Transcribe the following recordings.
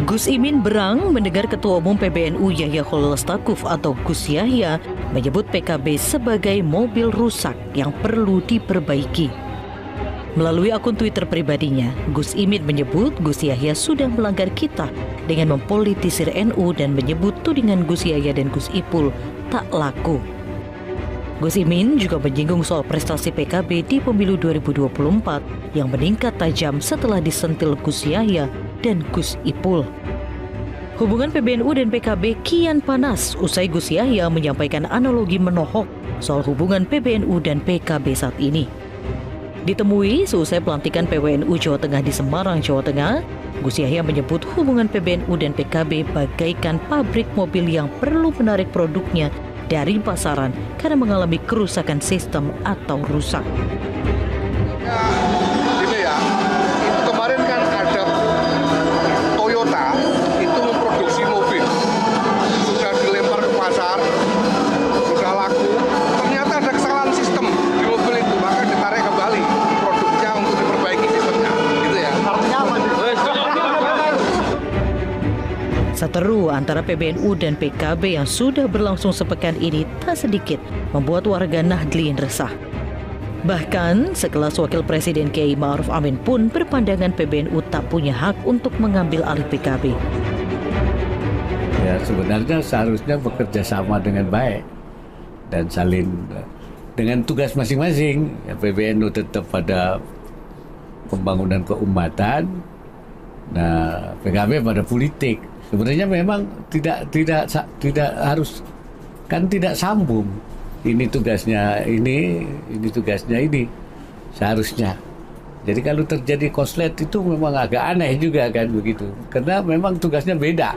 Gus Imin berang mendengar Ketua Umum PBNU Yahya Khalil Stakuf atau Gus Yahya menyebut PKB sebagai mobil rusak yang perlu diperbaiki. Melalui akun Twitter pribadinya, Gus Imin menyebut Gus Yahya sudah melanggar kitab dengan mempolitisir NU dan menyebut tudingan Gus Yahya dan Gus Ipul tak laku. Gus Imin juga menyinggung soal prestasi PKB di pemilu 2024 yang meningkat tajam setelah disentil Gus Yahya dan Gus Ipul. Hubungan PBNU dan PKB kian panas usai Gus Yahya menyampaikan analogi menohok soal hubungan PBNU dan PKB saat ini. Ditemui seusai pelantikan PWNU Jawa Tengah di Semarang, Jawa Tengah, Gus Yahya menyebut hubungan PBNU dan PKB bagaikan pabrik mobil yang perlu menarik produknya dari pasaran karena mengalami kerusakan sistem atau rusak. Ini ya, itu kemarin kan ada Toyota itu memproduksi mobil, sudah dilempar ke pasar, sudah laku. Ternyata ada kesalahan sistem di mobil itu, maka ditarik kembali produknya untuk diperbaiki sistemnya, gitu ya. Seteru antara PBNU dan PKB yang sudah berlangsung sepekan ini tak sedikit membuat warga Nahdliin resah. Bahkan, sekelas Wakil Presiden Kiai Ma'ruf Amin pun berpandangan PBNU tak punya hak untuk mengambil alih PKB. Ya, sebenarnya seharusnya bekerja sama dengan baik dan saling dengan tugas masing-masing. Ya, PBNU tetap pada pembangunan keumatan, nah PKB pada politik. Sebenarnya memang tidak harus, kan tidak sambung. Ini tugasnya ini tugasnya ini seharusnya. Jadi kalau terjadi konslet itu memang agak aneh juga kan begitu. Karena memang tugasnya beda.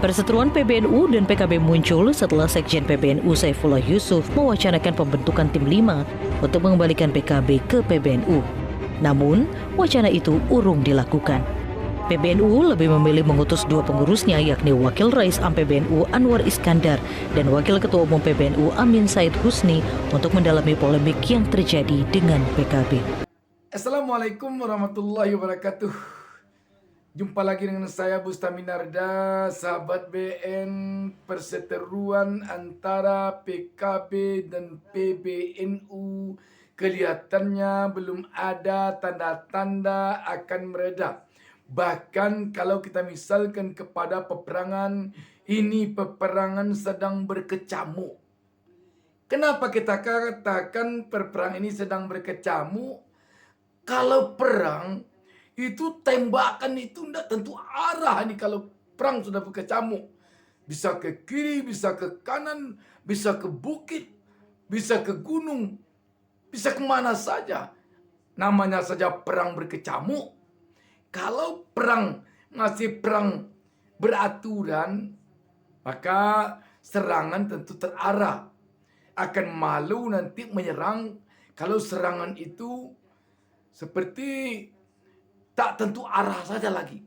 Perseteruan PBNU dan PKB muncul setelah Sekjen PBNU Saifullah Yusuf mewacanakan pembentukan tim 5 untuk mengembalikan PKB ke PBNU. Namun, wacana itu urung dilakukan. PBNU lebih memilih mengutus dua pengurusnya, yakni Wakil Rais AM PBNU Anwar Iskandar dan Wakil Ketua Umum PBNU Amin Said Husni untuk mendalami polemik yang terjadi dengan PKB. Assalamualaikum warahmatullahi wabarakatuh. Jumpa lagi dengan saya Bustaminarda, sahabat BN. Perseteruan antara PKB dan PBNU kelihatannya belum ada tanda-tanda akan mereda. Bahkan kalau kita misalkan kepada peperangan, ini peperangan sedang berkecamuk. Kenapa kita katakan peperangan ini sedang berkecamuk? Kalau perang, itu tembakan itu tidak tentu arah nih kalau perang sudah berkecamuk. Bisa ke kiri, bisa ke kanan, bisa ke bukit, bisa ke gunung, bisa kemana saja. Namanya saja perang berkecamuk. Kalau perang masih perang beraturan, maka serangan tentu terarah. Akan malu nanti menyerang kalau serangan itu seperti tak tentu arah saja lagi.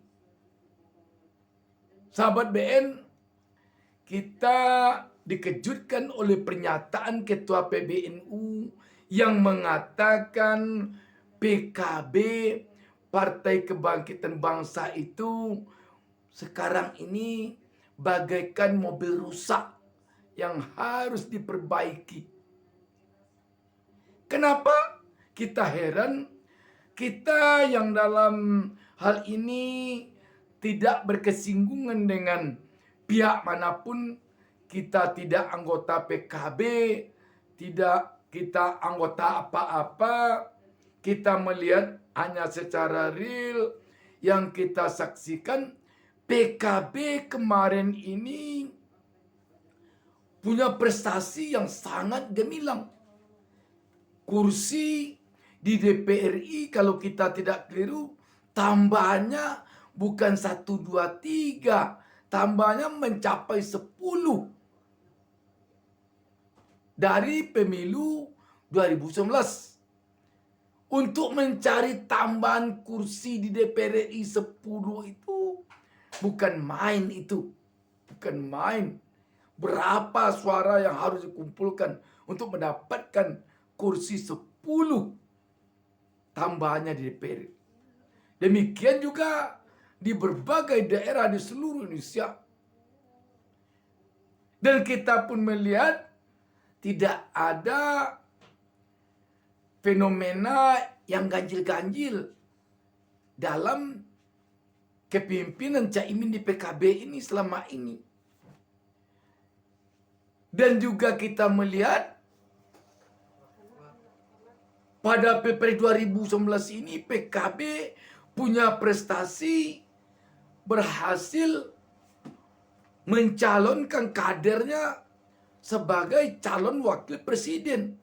Sahabat BN, kita dikejutkan oleh pernyataan Ketua PBNU yang mengatakan PKB, Partai Kebangkitan Bangsa itu sekarang ini bagaikan mobil rusak yang harus diperbaiki. Kenapa kita heran? Kita yang dalam hal ini tidak berkesinggungan dengan pihak manapun, kita tidak anggota PKB, tidak kita anggota apa-apa, kita melihat hanya secara real yang kita saksikan. PKB kemarin ini punya prestasi yang sangat gemilang. Kursi di DPR RI kalau kita tidak keliru, tambahnya bukan 1, 2, 3, tambahnya mencapai 10 dari pemilu 2019. Untuk mencari tambahan kursi di DPR RI 10 itu bukan main itu. Bukan main. Berapa suara yang harus dikumpulkan untuk mendapatkan kursi 10 tambahannya di DPR. Demikian juga di berbagai daerah di seluruh Indonesia. Dan kita pun melihat tidak ada fenomena yang ganjil-ganjil dalam kepemimpinan Caimin di PKB ini selama ini. Dan juga kita melihat pada Pilpres 2019 ini PKB punya prestasi berhasil mencalonkan kadernya sebagai calon wakil presiden.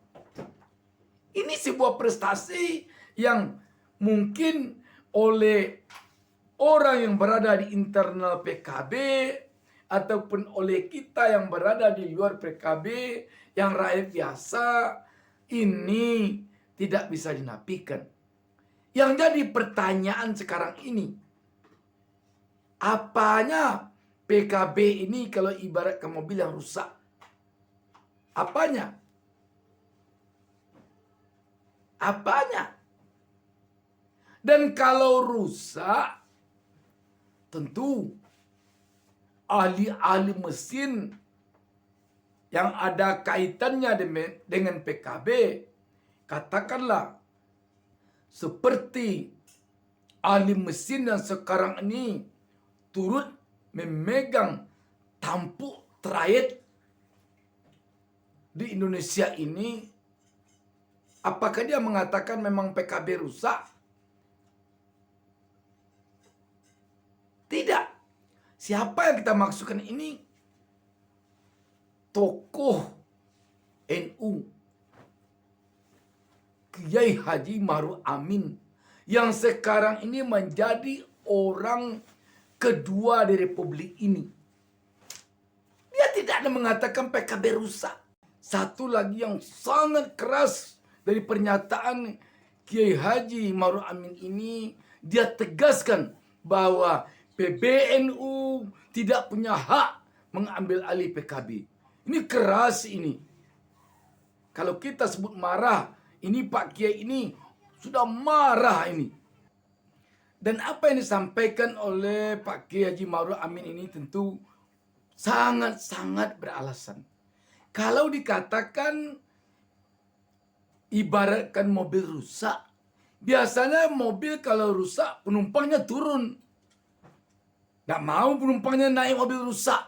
Ini sebuah prestasi yang mungkin oleh orang yang berada di internal PKB ataupun oleh kita yang berada di luar PKB yang rakyat biasa ini tidak bisa dinafikan. Yang jadi pertanyaan sekarang ini, apanya PKB ini kalau ibaratkan mobil yang rusak? Apanya? Apanya? Dan kalau rusak, tentu ahli-ahli mesin yang ada kaitannya dengan PKB, katakanlah seperti ahli mesin yang sekarang ini turut memegang tampuk trayek di Indonesia ini, apakah dia mengatakan memang PKB rusak? Tidak. Siapa yang kita maksudkan ini? Tokoh NU, Kiai Haji Ma'ruf Amin, yang sekarang ini menjadi orang kedua di Republik ini. Dia tidak ada mengatakan PKB rusak. Satu lagi yang sangat keras dari pernyataan Kiai Haji Ma'ruf Amin ini, dia tegaskan bahwa PBNU tidak punya hak mengambil alih PKB. Ini keras ini. Kalau kita sebut marah, ini Pak Kiai ini sudah marah ini. Dan apa yang disampaikan oleh Pak Kiai Haji Ma'ruf Amin ini tentu sangat-sangat beralasan. Kalau dikatakan ibaratkan mobil rusak, biasanya mobil kalau rusak penumpangnya turun. Nggak mau penumpangnya naik mobil rusak,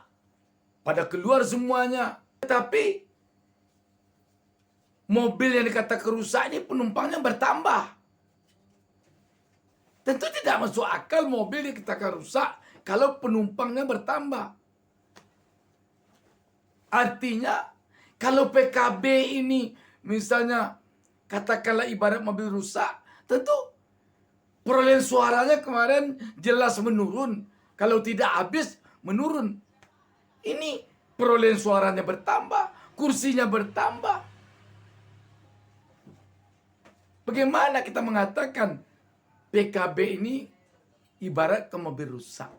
pada keluar semuanya. Tetapi mobil yang dikatakan rusak ini penumpangnya bertambah. Tentu tidak masuk akal mobil yang dikatakan rusak kalau penumpangnya bertambah. Artinya kalau PKB ini misalnya katakanlah ibarat mobil rusak, tentu perolehan suaranya kemarin jelas menurun. Kalau tidak habis menurun. Ini perolehan suaranya bertambah, kursinya bertambah. Bagaimana kita mengatakan PKB ini ibarat ke mobil rusak?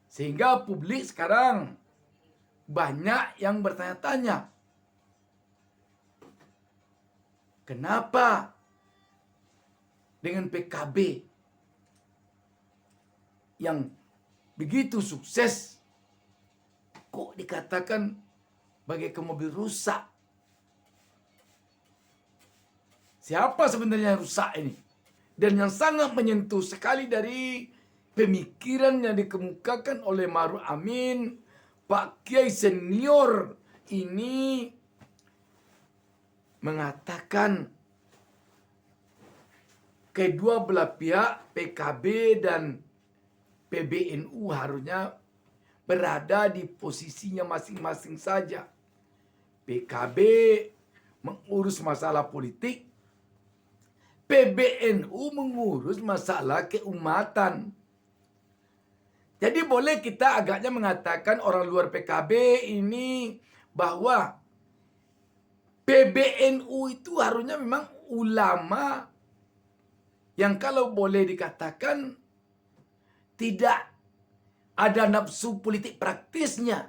Sehingga publik sekarang banyak yang bertanya-tanya, kenapa dengan PKB yang begitu sukses kok dikatakan bagaikan mobil rusak? Siapa sebenarnya yang rusak ini? Dan yang sangat menyentuh sekali dari pemikiran yang dikemukakan oleh Ma'ruf Amin, Pak Kiai senior ini mengatakan kedua belah pihak PKB dan PBNU harusnya berada di posisinya masing-masing saja. PKB mengurus masalah politik, PBNU mengurus masalah keumatan. Jadi boleh kita agaknya mengatakan orang luar PKB ini bahwa PBNU itu harusnya memang ulama yang kalau boleh dikatakan tidak ada nafsu politik praktisnya.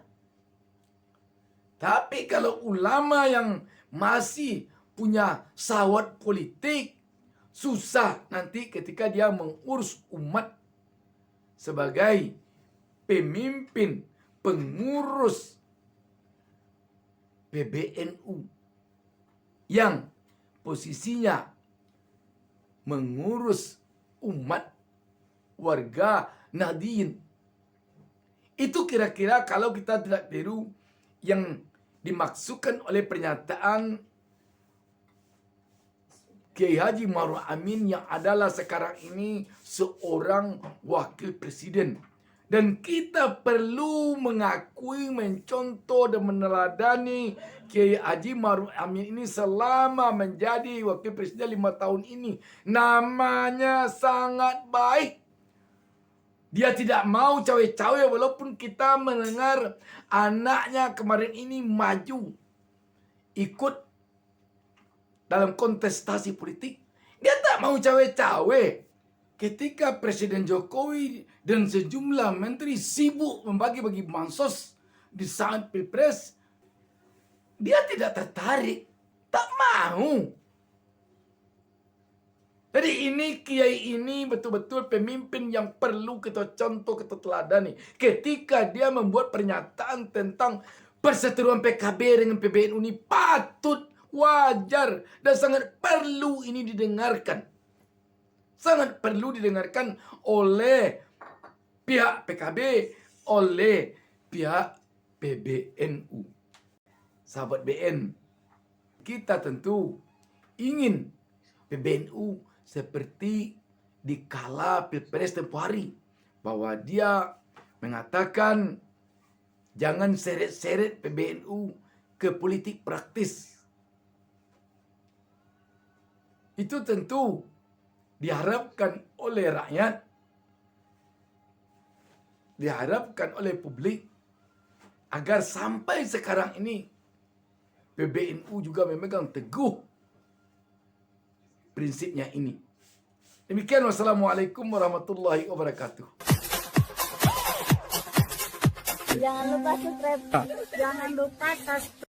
Tapi kalau ulama yang masih punya sawat politik, susah nanti ketika dia mengurus umat sebagai pemimpin, pengurus PBNU yang posisinya mengurus umat warga Nahdliyin. Itu kira-kira kalau kita tidak tiru yang dimaksudkan oleh pernyataan Kiai Haji Ma'ruf Amin yang adalah sekarang ini seorang wakil presiden. Dan kita perlu mengakui, mencontoh dan meneladani Kiai Haji Ma'ruf Amin ini selama menjadi wakil presiden 5 tahun ini. Namanya sangat baik. Dia tidak mau cawe-cawe walaupun kita mendengar anaknya kemarin ini maju ikut dalam kontestasi politik. Dia tak mau cawe-cawe. Ketika Presiden Jokowi dan sejumlah menteri sibuk membagi-bagi bansos di saat Pilpres, dia tidak tertarik, tak mau. Jadi ini kiai ini betul-betul pemimpin yang perlu kita contoh, kita teladani. Ketika dia membuat pernyataan tentang perseteruan PKB dengan PBNU ini patut, wajar, dan sangat perlu ini didengarkan. Sangat perlu didengarkan oleh pihak PKB, oleh pihak PBNU. Sahabat BN, kita tentu ingin PBNU seperti di kala Pilpres tempoh hari, bahwa dia mengatakan jangan seret-seret PBNU ke politik praktis. Itu tentu diharapkan oleh rakyat, diharapkan oleh publik, agar sampai sekarang ini PBNU juga memegang teguh prinsipnya ini. Demikian, wassalamualaikum warahmatullahi wabarakatuh. Jangan lupa subscribe. Jangan lupa subscribe.